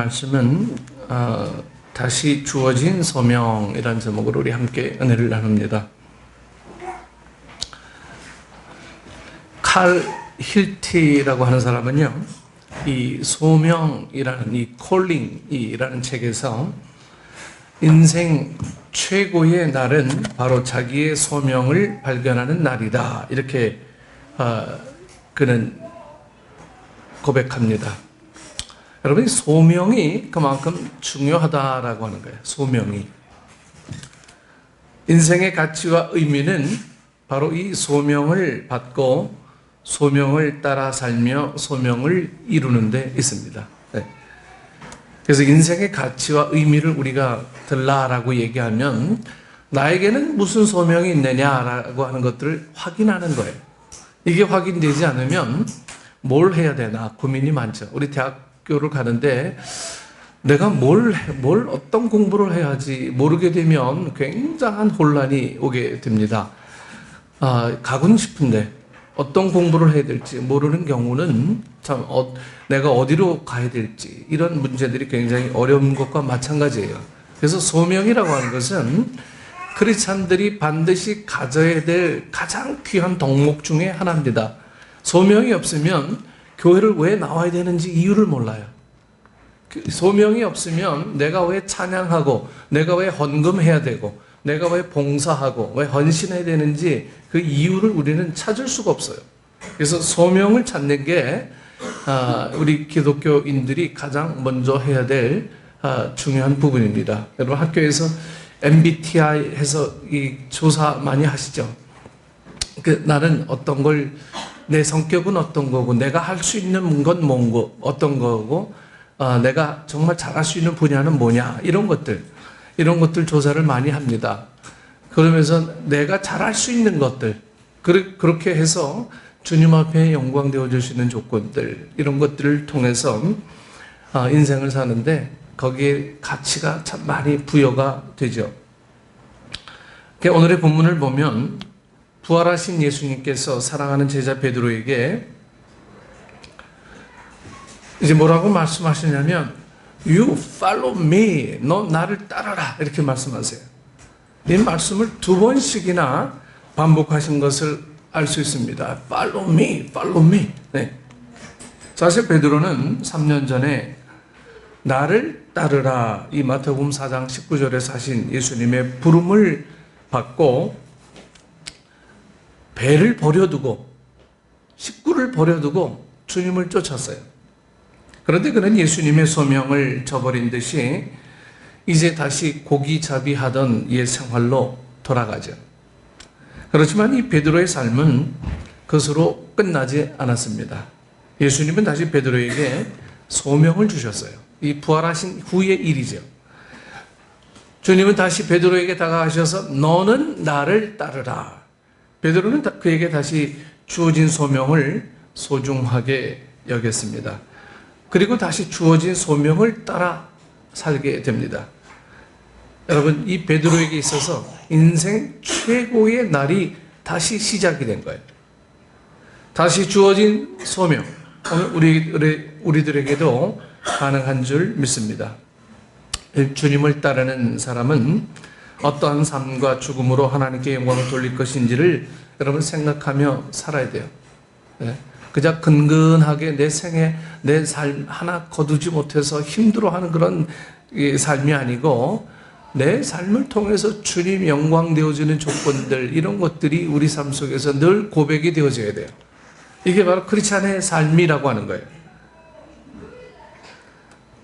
말씀은 다시 주어진 소명이라는 제목으로 우리 함께 은혜를 나눕니다. 칼 힐티라고 하는 사람은요, 이 소명이라는 이 콜링이라는 책에서 인생 최고의 날은 바로 자기의 소명을 발견하는 날이다, 이렇게 그는 고백합니다. 여러분, 소명이 그만큼 중요하다라고 하는 거예요. 소명이. 인생의 가치와 의미는 바로 이 소명을 받고 소명을 따라 살며 소명을 이루는 데 있습니다. 네. 그래서 인생의 가치와 의미를 우리가 들라라고 얘기하면 나에게는 무슨 소명이 있느냐라고 하는 것들을 확인하는 거예요. 이게 확인되지 않으면 뭘 해야 되나 고민이 많죠. 우리 대학교를 가는데 내가 어떤 공부를 해야지 모르게 되면 굉장한 혼란이 오게 됩니다. 가고는 싶은데 어떤 공부를 해야 될지 모르는 경우는 참 내가 어디로 가야 될지 이런 문제들이 굉장히 어려운 것과 마찬가지예요. 그래서 소명이라고 하는 것은 크리스찬들이 반드시 가져야 될 가장 귀한 덕목 중에 하나입니다. 소명이 없으면 교회를 왜 나와야 되는지 이유를 몰라요. 소명이 없으면 내가 왜 찬양하고 내가 왜 헌금해야 되고 내가 왜 봉사하고 왜 헌신해야 되는지 그 이유를 우리는 찾을 수가 없어요. 그래서 소명을 찾는 게 우리 기독교인들이 가장 먼저 해야 될 중요한 부분입니다. 여러분, 학교에서 MBTI 해서 이 조사 많이 하시죠? 나는 어떤 걸, 내 성격은 어떤 거고 내가 할 수 있는 건 뭔고 어떤 거고 내가 정말 잘할 수 있는 분야는 뭐냐, 이런 것들 조사를 많이 합니다. 그러면서 내가 잘할 수 있는 것들, 그렇게 해서 주님 앞에 영광 되어줄 수 있는 조건들, 이런 것들을 통해서 인생을 사는데 거기에 가치가 참 많이 부여가 되죠. 오늘의 본문을 보면 부활하신 예수님께서 사랑하는 제자 베드로에게 이제 뭐라고 말씀하시냐면 You follow me. 너 나를 따라라. 이렇게 말씀하세요. 이 말씀을 2번씩이나 반복하신 것을 알 수 있습니다. Follow me, follow me. 네. 사실 베드로는 3년 전에 나를 따르라, 이 마태복음 4장 19절에서 하신 예수님의 부름을 받고 배를 버려두고 식구를 버려두고 주님을 쫓았어요. 그런데 그는 예수님의 소명을 저버린 듯이 이제 다시 고기잡이 하던 옛 생활로 돌아가죠. 그렇지만 이 베드로의 삶은 그것으로 끝나지 않았습니다. 예수님은 다시 베드로에게 소명을 주셨어요. 이 부활하신 후의 일이죠. 주님은 다시 베드로에게 다가가셔서 너는 나를 따르라. 베드로는 그에게 다시 주어진 소명을 소중하게 여겼습니다. 그리고 다시 주어진 소명을 따라 살게 됩니다. 여러분, 이 베드로에게 있어서 인생 최고의 날이 다시 시작이 된 거예요. 다시 주어진 소명, 오늘 우리들에게도 가능한 줄 믿습니다. 주님을 따르는 사람은 어떠한 삶과 죽음으로 하나님께 영광을 돌릴 것인지를 여러분 생각하며 살아야 돼요. 네. 그저 근근하게 내 생에 내 삶 하나 거두지 못해서 힘들어하는 그런 삶이 아니고 내 삶을 통해서 주님 영광 되어지는 조건들, 이런 것들이 우리 삶 속에서 늘 고백이 되어져야 돼요. 이게 바로 크리스찬의 삶이라고 하는 거예요.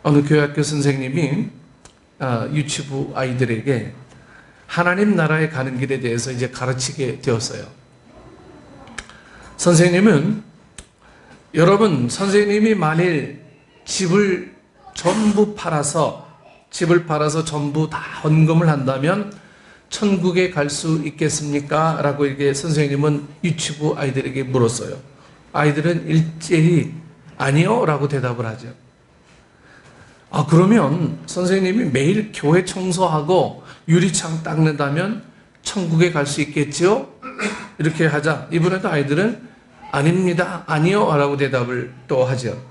어느 교회학교 선생님이 유치부 아이들에게 하나님 나라에 가는 길에 대해서 이제 가르치게 되었어요. 선생님은 여러분, 선생님이 만일 집을 팔아서 전부 다 헌금을 한다면 천국에 갈 수 있겠습니까? 라고 이렇게 선생님은 유치부 아이들에게 물었어요. 아이들은 일제히 아니요 라고 대답을 하죠. 그러면 선생님이 매일 교회 청소하고 유리창 닦는다면 천국에 갈 수 있겠지요? 이렇게 하자 이번에도 아이들은 아닙니다, 아니요 라고 대답을 또 하죠.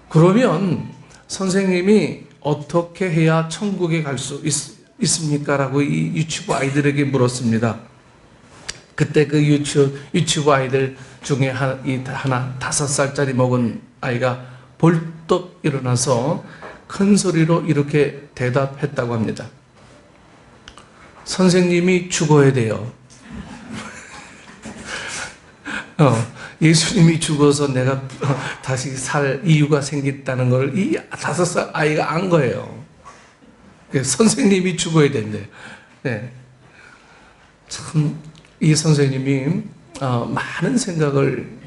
그러면 선생님이 어떻게 해야 천국에 갈 수 있습니까? 라고 이 유치부 아이들에게 물었습니다. 그때 그 유치부 아이들 중에 하나 5살짜리 먹은 아이가 벌떡 일어나서 큰 소리로 이렇게 대답했다고 합니다. 선생님이 죽어야 돼요. 예수님이 죽어서 내가 다시 살 이유가 생겼다는 걸 이 5살 아이가 안 거예요. 선생님이 죽어야 된대요. 네. 참, 이 선생님이 많은 생각을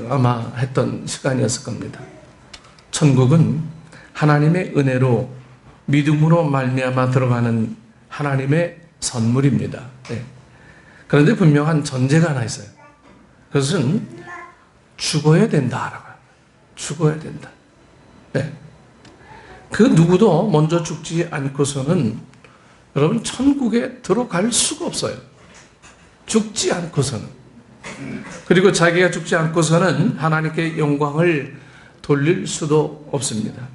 아마 했던 시간이었을 겁니다. 천국은 하나님의 은혜로 믿음으로 말미암아 들어가는 하나님의 선물입니다. 네. 그런데 분명한 전제가 하나 있어요. 그것은 죽어야 된다라고 합니다. 죽어야 된다. 네. 그 누구도 먼저 죽지 않고서는 여러분 천국에 들어갈 수가 없어요. 죽지 않고서는. 그리고 자기가 죽지 않고서는 하나님께 영광을 돌릴 수도 없습니다.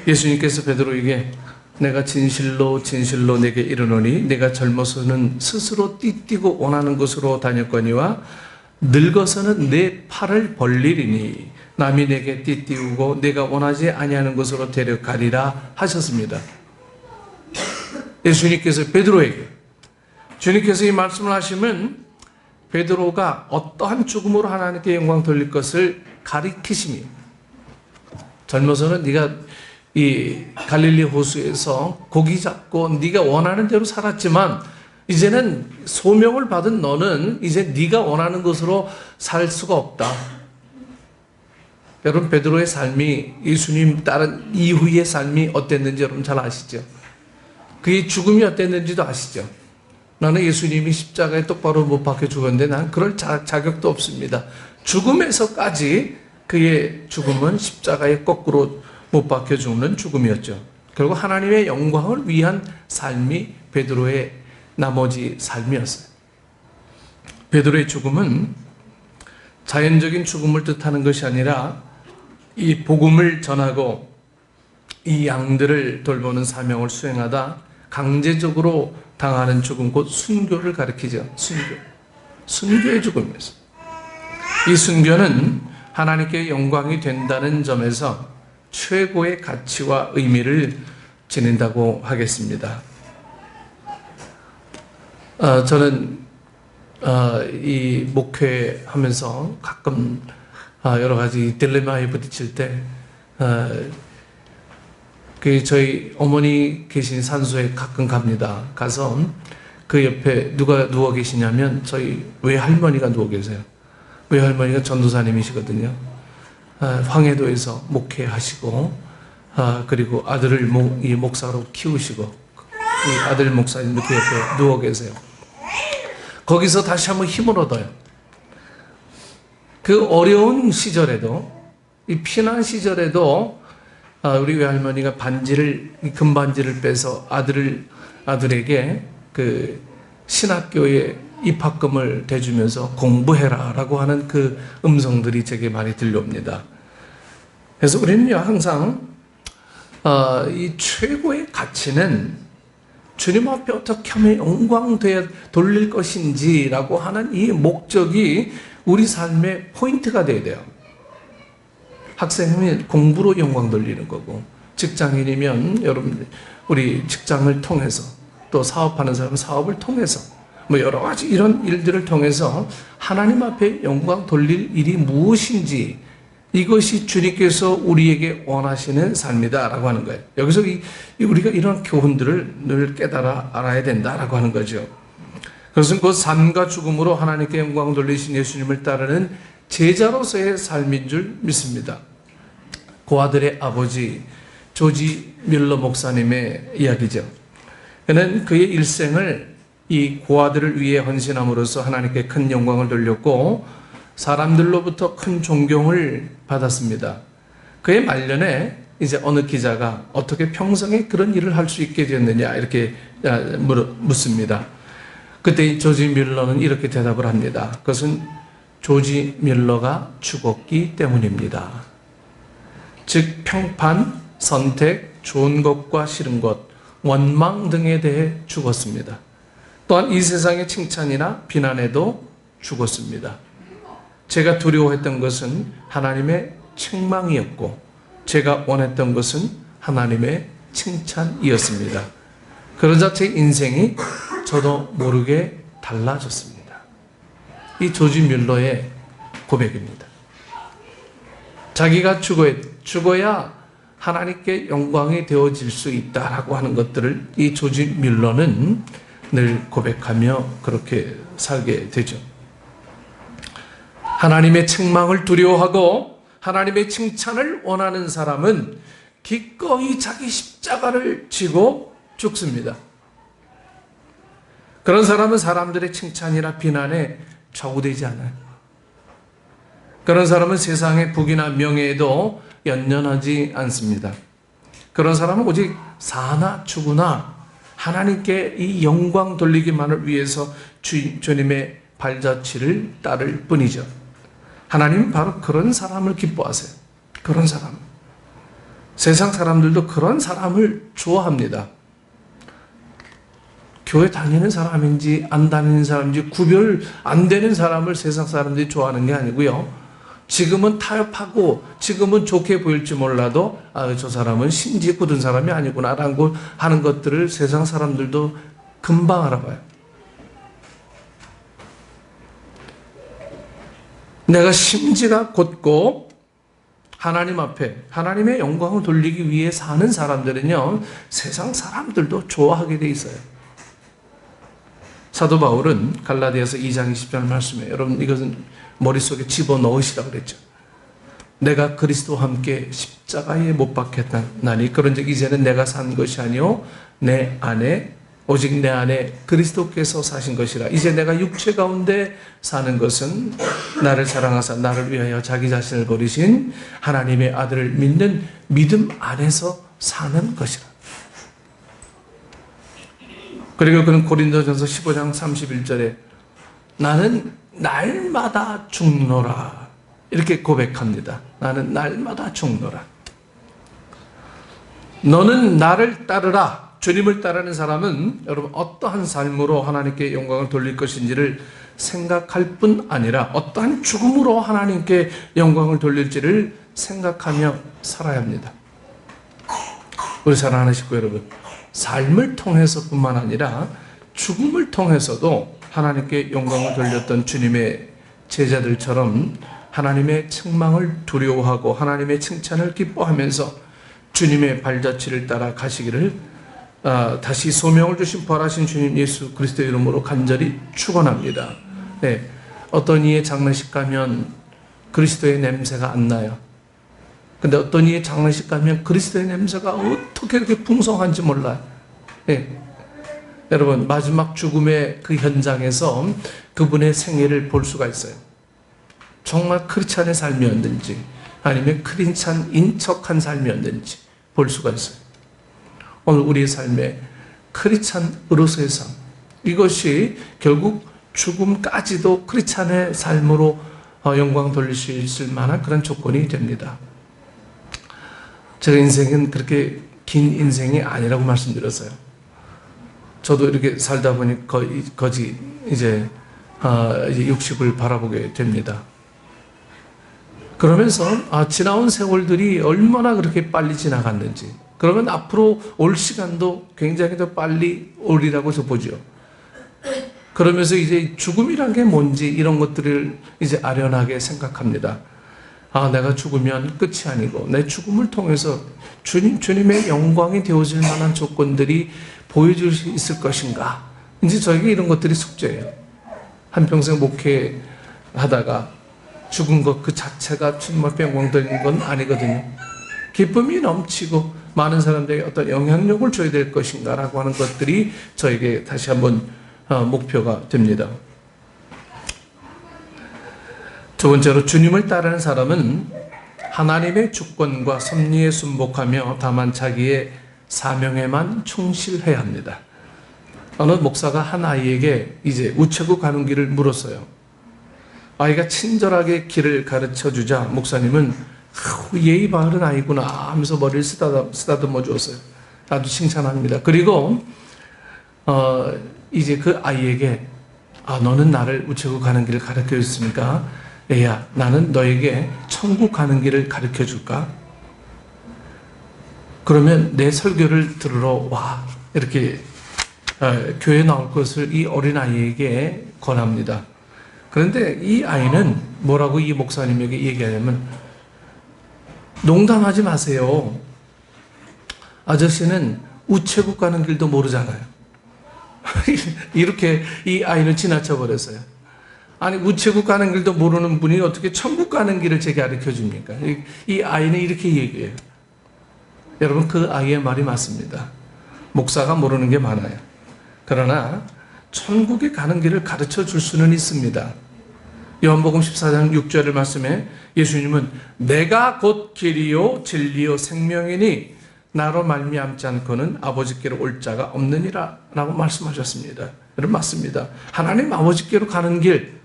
예수님께서 베드로에게 내가 진실로 진실로 내게 이르노니 내가 젊어서는 스스로 띠띠고 원하는 곳으로 다녔거니와 늙어서는 내 팔을 벌리리니 남이 내게 띠띠우고 내가 원하지 아니하는 곳으로 데려가리라 하셨습니다. 예수님께서 베드로에게 주님께서 이 말씀을 하시면 베드로가 어떠한 죽음으로 하나님께 영광 돌릴 것을 가리키심이 젊어서는 네가 이 갈릴리 호수에서 고기 잡고 네가 원하는 대로 살았지만 이제는 소명을 받은 너는 이제 네가 원하는 것으로 살 수가 없다. 여러분 베드로의 삶이 예수님 따른 이후의 삶이 어땠는지 여러분 잘 아시죠? 그의 죽음이 어땠는지도 아시죠? 나는 예수님이 십자가에 똑바로 못 박혀 죽었는데 난 그럴 자격도 없습니다. 죽음에서까지 그의 죽음은 십자가에 거꾸로 못 박혀 죽는 죽음이었죠. 결국 하나님의 영광을 위한 삶이 베드로의 나머지 삶이었어요. 베드로의 죽음은 자연적인 죽음을 뜻하는 것이 아니라 이 복음을 전하고 이 양들을 돌보는 사명을 수행하다 강제적으로 당하는 죽음, 곧 순교를 가리키죠. 순교의 죽음이었어요. 이 순교는 하나님께 영광이 된다는 점에서 최고의 가치와 의미를 지닌다고 하겠습니다. 저는 이 목회하면서 가끔 여러 가지 딜레마에 부딪힐 때 저희 어머니 계신 산소에 가끔 갑니다. 가서 그 옆에 누가 누워 계시냐면 저희 외할머니가 누워 계세요. 외할머니가 전도사님이시거든요. 황해도에서 목회하시고 그리고 아들을 이 목사로 키우시고 이 아들 목사님도 그 옆에 누워 계세요. 거기서 다시 한번 힘을 얻어요. 그 어려운 시절에도 이 피난 시절에도 우리 외할머니가 금반지를 빼서 아들에게 그 신학교에 입학금을 대주면서 공부해라라고 하는 그 음성들이 제게 많이 들려옵니다. 그래서 우리는요 항상 이 최고의 가치는 주님 앞에 어떻게 하면 영광 돌릴 것인지라고 하는 이 목적이 우리 삶의 포인트가 돼야 돼요. 학생이면 공부로 영광 돌리는 거고, 직장인이면 여러분 우리 직장을 통해서, 또 사업하는 사람은 사업을 통해서, 뭐 여러 가지 이런 일들을 통해서 하나님 앞에 영광 돌릴 일이 무엇인지, 이것이 주님께서 우리에게 원하시는 삶이다라고 하는 거예요. 여기서 우리가 이런 교훈들을 늘 깨달아 알아야 된다라고 하는 거죠. 그것은 곧 삶과 죽음으로 하나님께 영광 돌리신 예수님을 따르는 제자로서의 삶인 줄 믿습니다. 고아들의 아버지 조지 밀러 목사님의 이야기죠. 그는 그의 일생을 이 고아들을 위해 헌신함으로써 하나님께 큰 영광을 돌렸고 사람들로부터 큰 존경을 받았습니다. 그의 말년에 이제 어느 기자가 어떻게 평생에 그런 일을 할 수 있게 되었느냐 이렇게 묻습니다. 그때 조지 밀러는 이렇게 대답을 합니다. 그것은 조지 밀러가 죽었기 때문입니다. 즉 평판, 선택, 좋은 것과 싫은 것, 원망 등에 대해 죽었습니다. 또한 이 세상의 칭찬이나 비난에도 죽었습니다. 제가 두려워했던 것은 하나님의 책망이었고 제가 원했던 것은 하나님의 칭찬이었습니다. 그러자 제 인생이 저도 모르게 달라졌습니다. 이 조지 뮬러의 고백입니다. 자기가 죽어야 하나님께 영광이 되어질 수 있다라고 하는 것들을 이 조지 뮬러는 늘 고백하며 그렇게 살게 되죠. 하나님의 책망을 두려워하고 하나님의 칭찬을 원하는 사람은 기꺼이 자기 십자가를 지고 죽습니다. 그런 사람은 사람들의 칭찬이나 비난에 좌우되지 않아요. 그런 사람은 세상의 부귀나 명예에도 연연하지 않습니다. 그런 사람은 오직 사나 죽으나 하나님께 이 영광 돌리기만을 위해서 주님의 발자취를 따를 뿐이죠. 하나님은 바로 그런 사람을 기뻐하세요. 그런 사람. 세상 사람들도 그런 사람을 좋아합니다. 교회 다니는 사람인지 안 다니는 사람인지 구별 안 되는 사람을 세상 사람들이 좋아하는 게 아니고요. 지금은 타협하고 지금은 좋게 보일지 몰라도 저 사람은 심지 굳은 사람이 아니구나라고 하는 것들을 세상 사람들도 금방 알아봐요. 내가 심지가 곧고 하나님 앞에 하나님의 영광을 돌리기 위해 사는 사람들은요, 세상 사람들도 좋아하게 돼 있어요. 사도 바울은 갈라디아서 2장 20절 말씀에, 여러분 이것은 머릿속에 집어넣으시라고 그랬죠. 내가 그리스도와 함께 십자가에 못 박혔나니 그런즉 이제는 내가 산 것이 아니요 오직 내 안에 그리스도께서 사신 것이라. 이제 내가 육체 가운데 사는 것은 나를 사랑하사 나를 위하여 자기 자신을 버리신 하나님의 아들을 믿는 믿음 안에서 사는 것이라. 그리고 그는 고린도전서 15장 31절에 나는 날마다 죽노라 이렇게 고백합니다. 나는 날마다 죽노라. 너는 나를 따르라. 주님을 따르는 사람은 여러분 어떠한 삶으로 하나님께 영광을 돌릴 것인지를 생각할 뿐 아니라 어떠한 죽음으로 하나님께 영광을 돌릴지를 생각하며 살아야 합니다. 우리 사랑하는 식구 여러분, 삶을 통해서뿐만 아니라 죽음을 통해서도 하나님께 영광을 돌렸던 주님의 제자들처럼 하나님의 책망을 두려워하고 하나님의 칭찬을 기뻐하면서 주님의 발자취를 따라 가시기를 다시 소명을 주신 부활하신 주님 예수 그리스도의 이름으로 간절히 축원합니다. 네, 어떤 이의 장례식 가면 그리스도의 냄새가 안 나요. 근데 어떤 이의 장례식 가면 그리스도의 냄새가 어떻게 그렇게 풍성한지 몰라요. 네. 여러분 마지막 죽음의 그 현장에서 그분의 생애를 볼 수가 있어요. 정말 크리스찬의 삶이었는지 아니면 크리스찬인 척한 삶이었는지 볼 수가 있어요. 오늘 우리의 삶에 크리스찬으로서의 삶, 이것이 결국 죽음까지도 크리스찬의 삶으로 영광 돌릴 수 있을 만한 그런 조건이 됩니다. 제가 인생은 그렇게 긴 인생이 아니라고 말씀드렸어요. 저도 이렇게 살다 보니 거의 이제 60을 바라보게 됩니다. 그러면서 지나온 세월들이 얼마나 그렇게 빨리 지나갔는지, 그러면 앞으로 올 시간도 굉장히 더 빨리 오리라고 저 보죠. 그러면서 이제 죽음이란 게 뭔지 이런 것들을 이제 아련하게 생각합니다. 내가 죽으면 끝이 아니고 내 죽음을 통해서 주님의 영광이 되어질 만한 조건들이 보여줄 수 있을 것인가. 이제 저에게 이런 것들이 숙제예요. 한평생 목회하다가 죽은 것 그 자체가 주님 앞에 영광 돌리는 건 아니거든요. 기쁨이 넘치고 많은 사람들에게 어떤 영향력을 줘야 될 것인가라고 하는 것들이 저에게 다시 한번 목표가 됩니다. 두 번째로 주님을 따르는 사람은 하나님의 주권과 섭리에 순복하며 다만 자기의 사명에만 충실해야 합니다. 어느 목사가 한 아이에게 이제 우체국 가는 길을 물었어요. 아이가 친절하게 길을 가르쳐 주자 목사님은 예의 바른 아이구나 하면서 머리를 쓰다듬어 줬어요. 아주 칭찬합니다. 그리고 이제 그 아이에게 너는 나를 우체국 가는 길을 가르쳐 줬으니까 애야, 나는 너에게 천국 가는 길을 가르쳐 줄까? 그러면 내 설교를 들으러 와. 이렇게 교회에 나올 것을 이 어린아이에게 권합니다. 그런데 이 아이는 뭐라고 이 목사님에게 얘기하냐면, 농담하지 마세요. 아저씨는 우체국 가는 길도 모르잖아요. 이렇게 이 아이는 지나쳐 버렸어요. 아니, 우체국 가는 길도 모르는 분이 어떻게 천국 가는 길을 제게 가르쳐 줍니까? 이 아이는 이렇게 얘기해요. 여러분, 그 아이의 말이 맞습니다. 목사가 모르는 게 많아요. 그러나 천국에 가는 길을 가르쳐 줄 수는 있습니다. 요한복음 14장 6절의 말씀에 예수님은 내가 곧 길이요 진리요 생명이니 나로 말미암지 않고는 아버지께로 올 자가 없느니라 라고 말씀하셨습니다. 여러분, 맞습니다. 하나님 아버지께로 가는 길,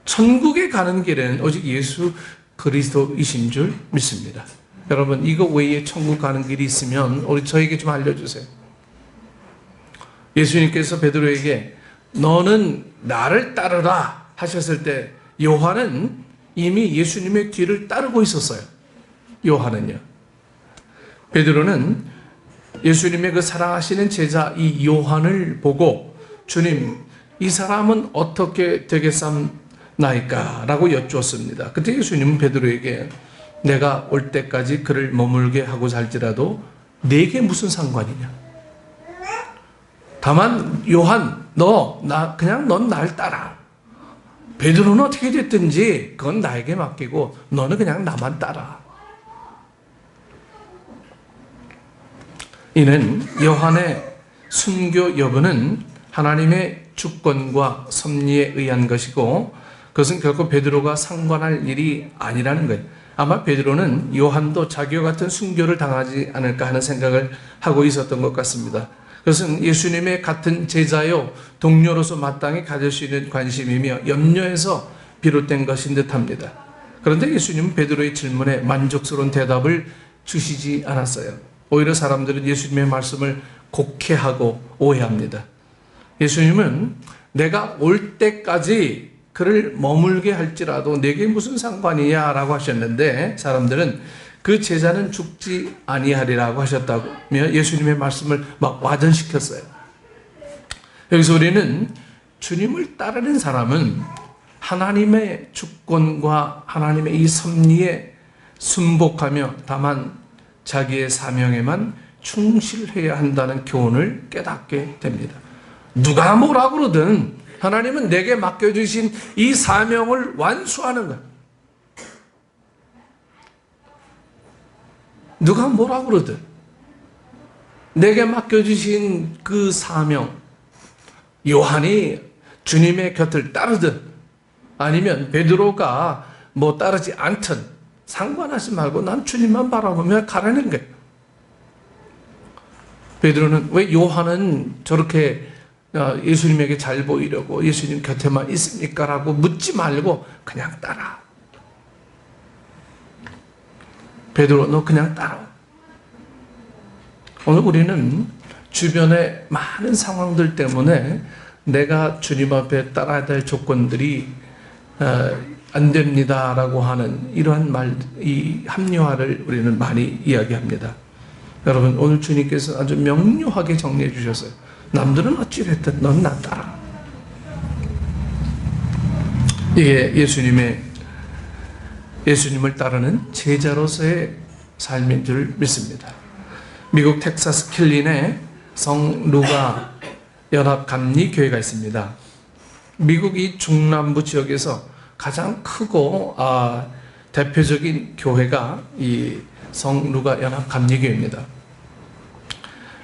천국에 가는 길은 오직 예수 그리스도이신 줄 믿습니다. 여러분, 이거 외에 천국 가는 길이 있으면 우리 저에게 좀 알려주세요. 예수님께서 베드로에게 너는 나를 따르라 하셨을 때 요한은 이미 예수님의 뒤를 따르고 있었어요. 요한은요. 베드로는 예수님의 그 사랑하시는 제자 이 요한을 보고 주님, 이 사람은 어떻게 되겠사옵나이까? 라고 여쭈었습니다. 그때 예수님은 베드로에게 내가 올 때까지 그를 머물게 하고 살지라도 내게 무슨 상관이냐? 다만 요한, 그냥 넌 날 따라. 베드로는 어떻게 됐든지 그건 나에게 맡기고 너는 그냥 나만 따라. 이는 요한의 순교 여부는 하나님의 주권과 섭리에 의한 것이고 그것은 결코 베드로가 상관할 일이 아니라는 거예요. 아마 베드로는 요한도 자기와 같은 순교를 당하지 않을까 하는 생각을 하고 있었던 것 같습니다. 그것은 예수님의 같은 제자요 동료로서 마땅히 가질 수 있는 관심이며 염려에서 비롯된 것인 듯합니다. 그런데 예수님은 베드로의 질문에 만족스러운 대답을 주시지 않았어요. 오히려 사람들은 예수님의 말씀을 곡해하고 오해합니다. 예수님은 내가 올 때까지 그를 머물게 할지라도 내게 무슨 상관이냐라고 하셨는데 사람들은 그 제자는 죽지 아니하리라고 하셨다며 예수님의 말씀을 막 와전시켰어요. 여기서 우리는 주님을 따르는 사람은 하나님의 주권과 하나님의 이 섭리에 순복하며 다만 자기의 사명에만 충실해야 한다는 교훈을 깨닫게 됩니다. 누가 뭐라 그러든 하나님은 내게 맡겨주신 이 사명을 완수하는 거예요. 누가 뭐라 그러든 내게 맡겨주신 그 사명, 요한이 주님의 곁을 따르든 아니면 베드로가 뭐 따르지 않든 상관하지 말고 난 주님만 바라보며 가라는 거예요. 베드로는 왜 요한은 저렇게 예수님에게 잘 보이려고 예수님 곁에만 있습니까? 라고 묻지 말고 그냥 따라. 베드로, 너 그냥 따라. 오늘 우리는 주변의 많은 상황들 때문에 내가 주님 앞에 따라야 될 조건들이 안 됩니다 라고 하는 이러한 이 합리화를 우리는 많이 이야기합니다. 여러분, 오늘 주님께서 아주 명료하게 정리해 주셨어요. 남들은 어찌됐든 넌 나 따라. 이게 예수님을 따르는 제자로서의 삶인 줄 믿습니다. 미국 텍사스 킬린에 성 루가 연합감리교회가 있습니다. 미국 이 중남부 지역에서 가장 크고 대표적인 교회가 이 성 루가 연합감리교회입니다.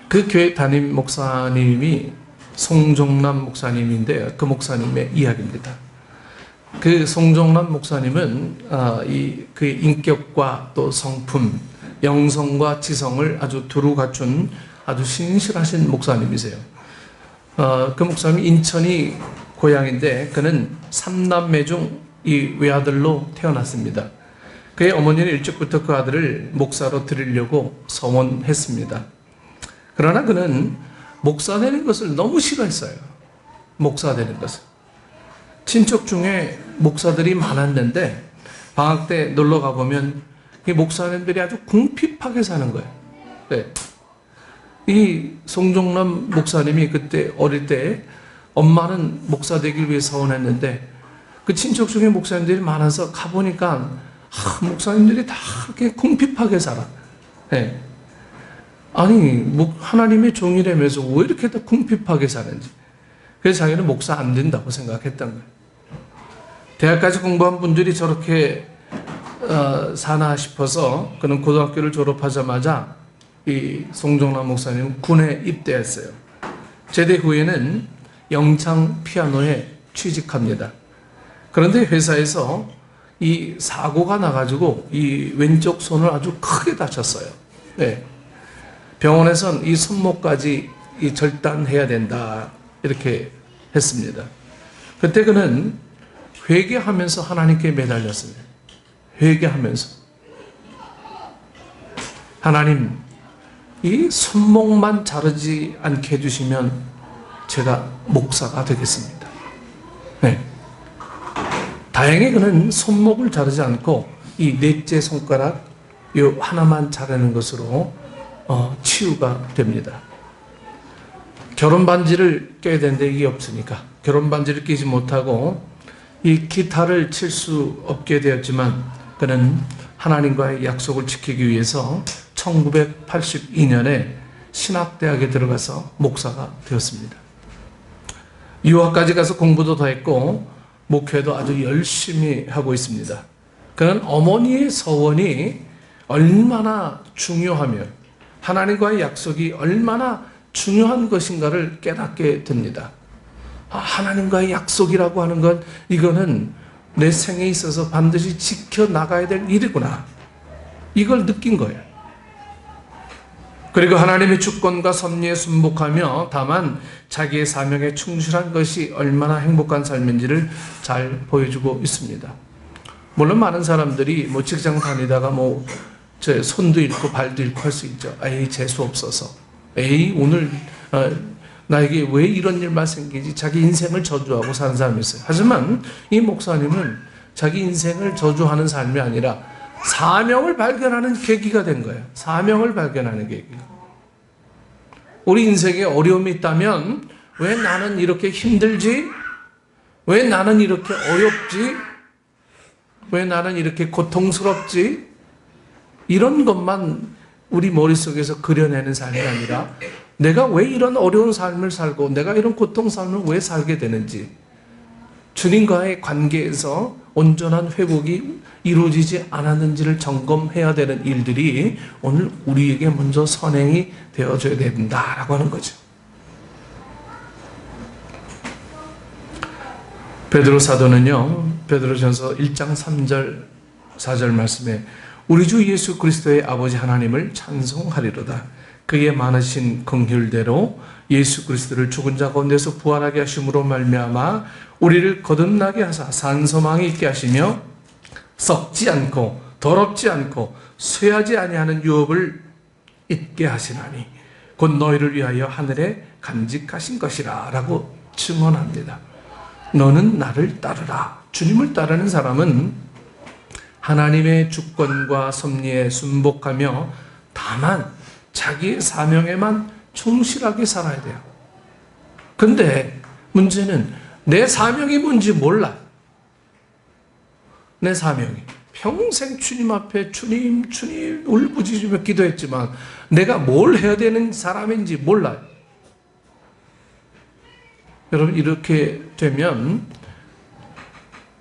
그 교회 담임 목사님이 송종남 목사님인데 그 목사님의 이야기입니다. 그 송종남 목사님은 그의 인격과 또 성품, 영성과 지성을 아주 두루 갖춘 아주 신실하신 목사님이세요. 그 목사님이 인천이 고향인데 그는 3남매 중 이 외아들로 태어났습니다. 그의 어머니는 일찍부터 그 아들을 목사로 드리려고 서원했습니다. 그러나 그는 목사 되는 것을 너무 싫어했어요. 목사 되는 것을. 친척 중에 목사들이 많았는데 방학 때 놀러 가보면 이 목사님들이 아주 궁핍하게 사는 거예요. 네. 이 송종남 목사님이 그때 어릴 때 엄마는 목사 되길 위해 서원했는데 그 친척 중에 목사님들이 많아서 가보니까 목사님들이 다 그렇게 궁핍하게 살아. 네. 아니 하나님의 종이라면서 왜 이렇게 다 궁핍하게 사는지. 그래서 자기는 목사 안 된다고 생각했던 거예요. 대학까지 공부한 분들이 저렇게 사나 싶어서 그는 고등학교를 졸업하자마자 이 송종남 목사님 군에 입대했어요. 제대 후에는 영창 피아노에 취직합니다. 그런데 회사에서 이 사고가 나가지고 이 왼쪽 손을 아주 크게 다쳤어요. 네. 병원에선 이 손목까지 이 절단해야 된다 이렇게 했습니다. 그때 그는 회개하면서 하나님께 매달렸습니다. 회개하면서 하나님 이 손목만 자르지 않게 해주시면 제가 목사가 되겠습니다. 네. 다행히 그는 손목을 자르지 않고 이 넷째 손가락 요 하나만 자르는 것으로 치유가 됩니다. 결혼 반지를 껴야 되는데 이게 없으니까 결혼 반지를 끼지 못하고 이 기타를 칠 수 없게 되었지만 그는 하나님과의 약속을 지키기 위해서 1982년에 신학대학에 들어가서 목사가 되었습니다. 유학까지 가서 공부도 더 했고 목회도 아주 열심히 하고 있습니다. 그는 어머니의 서원이 얼마나 중요하며 하나님과의 약속이 얼마나 중요한 것인가를 깨닫게 됩니다. 하나님과의 약속이라고 하는 건 이거는 내 생에 있어서 반드시 지켜나가야 될 일이구나. 이걸 느낀 거예요. 그리고 하나님의 주권과 섭리에 순복하며 다만 자기의 사명에 충실한 것이 얼마나 행복한 삶인지를 잘 보여주고 있습니다. 물론 많은 사람들이 직장 다니다가 저 손도 잃고 발도 잃고 할 수 있죠. 에이 재수 없어서. 에이 오늘 나에게 왜 이런 일만 생기지? 자기 인생을 저주하고 사는 사람이 있어요. 하지만 이 목사님은 자기 인생을 저주하는 삶이 아니라 사명을 발견하는 계기가 된 거예요. 사명을 발견하는 계기. 우리 인생에 어려움이 있다면 왜 나는 이렇게 힘들지? 왜 나는 이렇게 어렵지? 왜 나는 이렇게 고통스럽지? 이런 것만 우리 머릿속에서 그려내는 삶이 아니라 내가 왜 이런 어려운 삶을 살고 내가 이런 고통 삶을 왜 살게 되는지 주님과의 관계에서 온전한 회복이 이루어지지 않았는지를 점검해야 되는 일들이 오늘 우리에게 먼저 선행이 되어줘야 된다라고 하는 거죠. 베드로 사도는요, 베드로전서 1장 3절 4절 말씀에 우리 주 예수 그리스도의 아버지 하나님을 찬송하리로다. 그의 많으신 긍휼대로 예수 그리스도를 죽은 자 가운데서 부활하게 하심으로 말미암아 우리를 거듭나게 하사 산소망이 있게 하시며 썩지 않고 더럽지 않고 쇠하지 아니하는 유업을 있게 하시나니 곧 너희를 위하여 하늘에 간직하신 것이라 라고 증언합니다. 너는 나를 따르라. 주님을 따르는 사람은 하나님의 주권과 섭리에 순복하며 다만 자기의 사명에만 충실하게 살아야 돼요. 근데 문제는 내 사명이 뭔지 몰라. 내 사명이. 평생 주님 앞에 주님 울부짖으며 기도했지만 내가 뭘 해야 되는 사람인지 몰라요. 여러분 이렇게 되면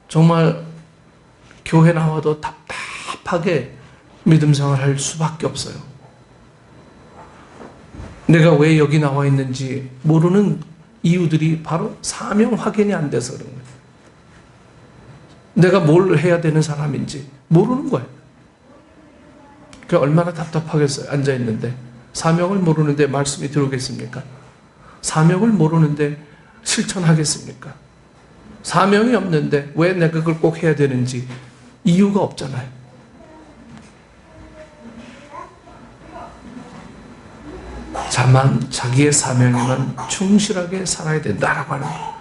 정말 교회 나와도 답답하게 믿음 생활할 수밖에 없어요. 내가 왜 여기 나와 있는지 모르는 이유들이 바로 사명 확인이 안 돼서 그런 거예요. 내가 뭘 해야 되는 사람인지 모르는 거예요. 그 얼마나 답답하겠어요. 앉아있는데 사명을 모르는데 말씀이 들어오겠습니까? 사명을 모르는데 실천하겠습니까? 사명이 없는데 왜 내가 그걸 꼭 해야 되는지 이유가 없잖아요. 다만 자기의 사명에만 충실하게 살아야 된다라고 하는 거예요.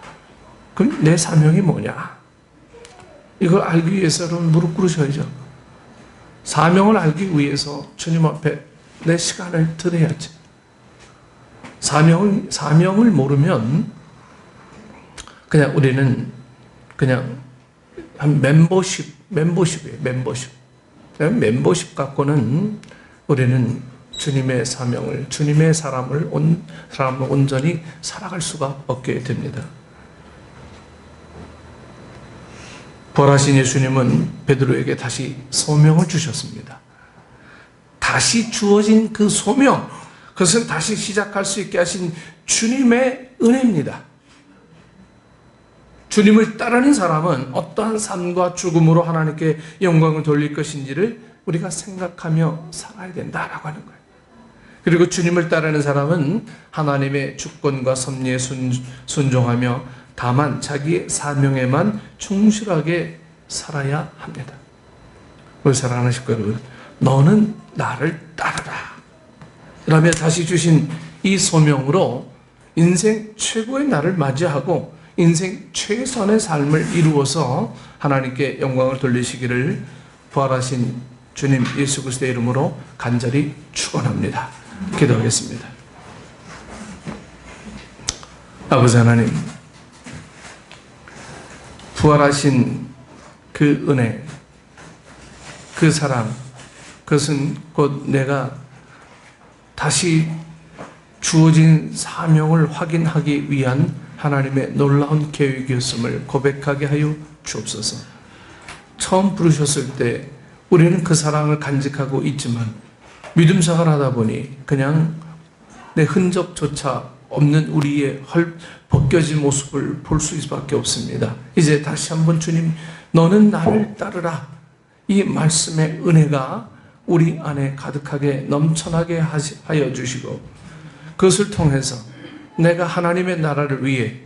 그럼 내 사명이 뭐냐? 이걸 알기 위해서 여러분 무릎 꿇으셔야죠. 사명을 알기 위해서 주님 앞에 내 시간을 드려야지. 사명을 모르면 그냥 우리는 그냥 한 멤버십이에요. 멤버십 갖고는 우리는 주님의 사명을, 주님의 사람을 온전히 살아갈 수가 없게 됩니다. 부활하신 예수님은 베드로에게 다시 소명을 주셨습니다. 다시 주어진 그 소명, 그것은 다시 시작할 수 있게 하신 주님의 은혜입니다. 주님을 따르는 사람은 어떠한 삶과 죽음으로 하나님께 영광을 돌릴 것인지를 우리가 생각하며 살아야 된다라고 하는 거예요. 그리고 주님을 따르는 사람은 하나님의 주권과 섭리에 순종하며 다만 자기의 사명에만 충실하게 살아야 합니다. 우리 사랑하는 식구 여러분, 너는 나를 따르라. 라며 다시 주신 이 소명으로 인생 최고의 날을 맞이하고 인생 최선의 삶을 이루어서 하나님께 영광을 돌리시기를 부활하신 주님 예수 그리스도의 이름으로 간절히 축원합니다. 기도하겠습니다. 아버지 하나님, 부활하신 그 은혜, 그 사랑, 그것은 곧 내가 다시 주어진 사명을 확인하기 위한 하나님의 놀라운 계획이었음을 고백하게 하여 주옵소서. 처음 부르셨을 때 우리는 그 사랑을 간직하고 있지만 믿음 생활을 하다 보니 그냥 내 흔적조차 없는 우리의 벗겨진 모습을 볼 수밖에 없습니다. 이제 다시 한번 주님, 너는 나를 따르라. 이 말씀의 은혜가 우리 안에 가득하게 넘쳐나게 하여 주시고 그것을 통해서 내가 하나님의 나라를 위해,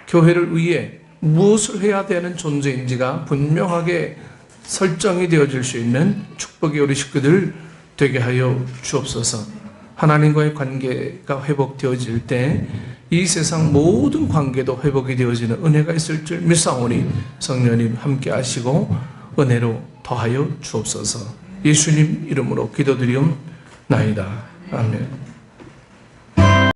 교회를 위해 무엇을 해야 되는 존재인지가 분명하게 설정이 되어질 수 있는 축복의 우리 식구들 되게 하여 주옵소서. 하나님과의 관계가 회복되어질 때 이 세상 모든 관계도 회복이 되어지는 은혜가 있을 줄 믿사오니 성령님 함께 하시고 은혜로 더하여 주옵소서. 예수님 이름으로 기도드리옵나이다. 아멘.